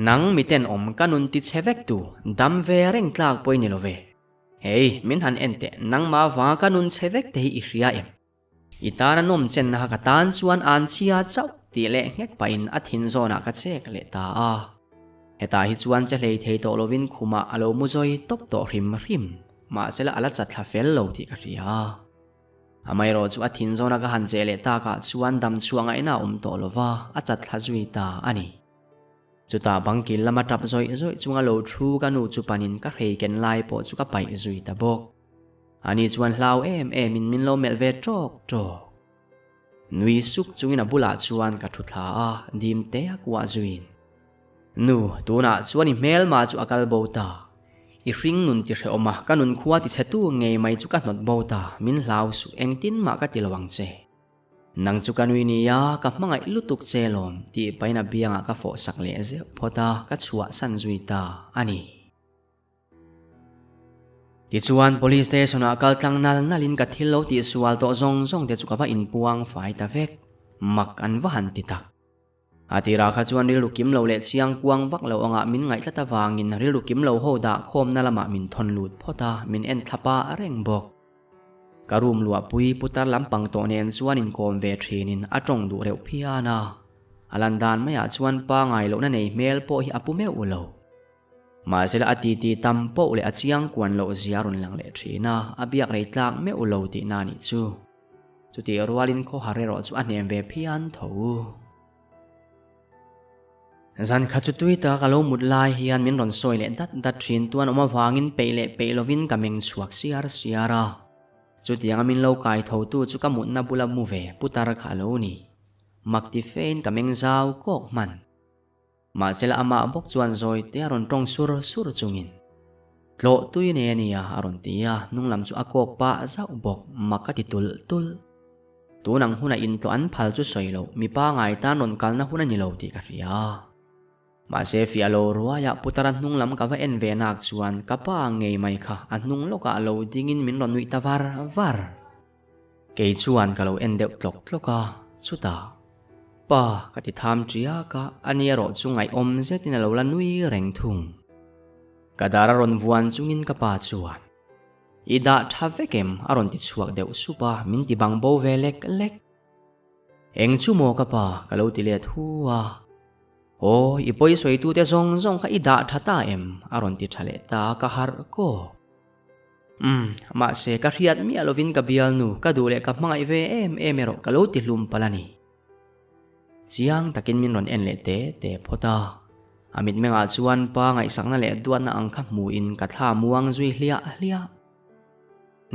nang miten om kanun ti chevek tu dam ve reng tlak poi ni lo ve hey min han ente nang ma wa kanun chevek te i hria em itana nom chen na ka tan chuan an chia chau ti le ngek pa in athin zona ka chek le ta heta hi chuan che hlei thei to lovin khuma alo mu zoi top to hrim ma sela ala chatla fel lo ti ka ria amai ro chu athin zona ka han che le ta ka chuan dam chuanga ina to lova a chatla zui ta ani chuta bangkil lama tap zoi chunga lo thu ka nu chu panin ka rei ken lai po chu ka pai zui ta bok ani chuan hlau em min lo mel ve trok nui suk chungin abula chuan ka thu thla dim te akwa zuin nu tuna chuan i mel ma chu akal bota i ring nun ti re oma kanun khuwa ti chetu ngei mai chu ka not bota min hlau su engtin ma ka tilawang che nang chu kanui ni ya ka mangai lutuk chelom ti paina bianga ka fo sak le ze phota ka chua san zui ta ani ti chuan police station a kal tlang nalin ka thilo ti sual to zong te chu ka va in puang fai ta vek mak an va han ti tak atira kha chuan ril rukim lo le chiang puang vak lo anga min ngai tlata wangin ril rukim lo ho da khom na lama min thon lut phota min en thapa reng bok karum lua pui putar lampang to nen chuan in kom ve thinin atong du reu phiana alandan maya chuan pa ngai lo na nei mel po hi apume ulo ma sela ati tampo le achiang kwan lo ziarun lang le thina abiak rei tlak me ulo ti na ni chu chuti rualin kho harero chu anem ve phian tho zan kha chu tuita ka lo mut lai hian min ron soi le dat thin tuan oma wangin peilovin kameng chuak siara chuti anga min lo kai tho tu chu ka mut na bula mu ve putar kha lo ni makti fein kameng zau kok man mà sẽ là ama bốc chuan rồi te aron trong sur chungin lo tui ne nia aron tia nung lam chu akok pa zau bok makati tul tu nang huna in to an phal chu soilo mi pa ngai ta non kal na huna ni lo ti ka ria ma se fialo ruaya putaran nung lam ka va en ve nak chuan ka pa ngei mai kha an nung loka lo dingin min ron nui ta var ke chuan ka lo en deuh tlok chuta pa ka ti tham tria ka ania ro chungai om zetin lo la nui reng thung kadara ron vuan chungin ka pa chuan ida thavekem aron ti chuak deuh supa min ti bang bo velek lek eng chu mo ka pa ka lo ti le thuwa o ipoi soi tu te zong ka ida thata em aron ti thale ta ka har ko ma se ka riat mi alovin ka bial nu ka dule ka mangai ve em ero ka lo ti hlum palani chiang takin min ron en le te phota amit menga chuan pa ngai sakna le duan na angkha mu in ka thla muang zui hlia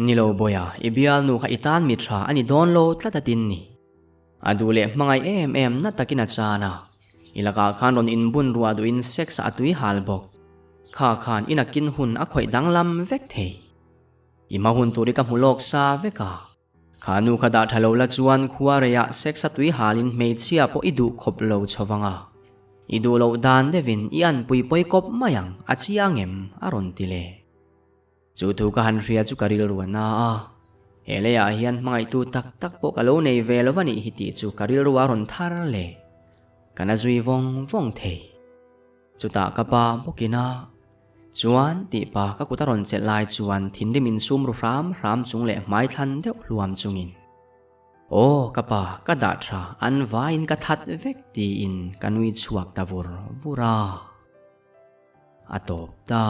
nilo boya ibial nu kha itan mi tha ani don lo tlatatin ni adule mangai em na takina chana ilaka khan ron in bun ruwa du in sex atui halbok kha khan inakin hun a khoi danglam vek thei ima hun turi ka mulok sa veka khanu khada thalo la chuan khuareya sex atui halin meichia po idu khoplo chawanga idu lo dan devin ian puipoi kop mayang achiangem aron tile chu thu ka han ria chu karil ruana eleya hian mangai tu tak po kalo nei velovani hiti chu karil ruwa ron thar le kana zui vong thei chuta ka pa bokina chuan ti pa ka kutaron chet lai chuan thin min sum ru ram chung le mai thlan deuh luam chungin o ka pa ka da tha an vain ka that vek ti in kanui chuak ta vura atop ta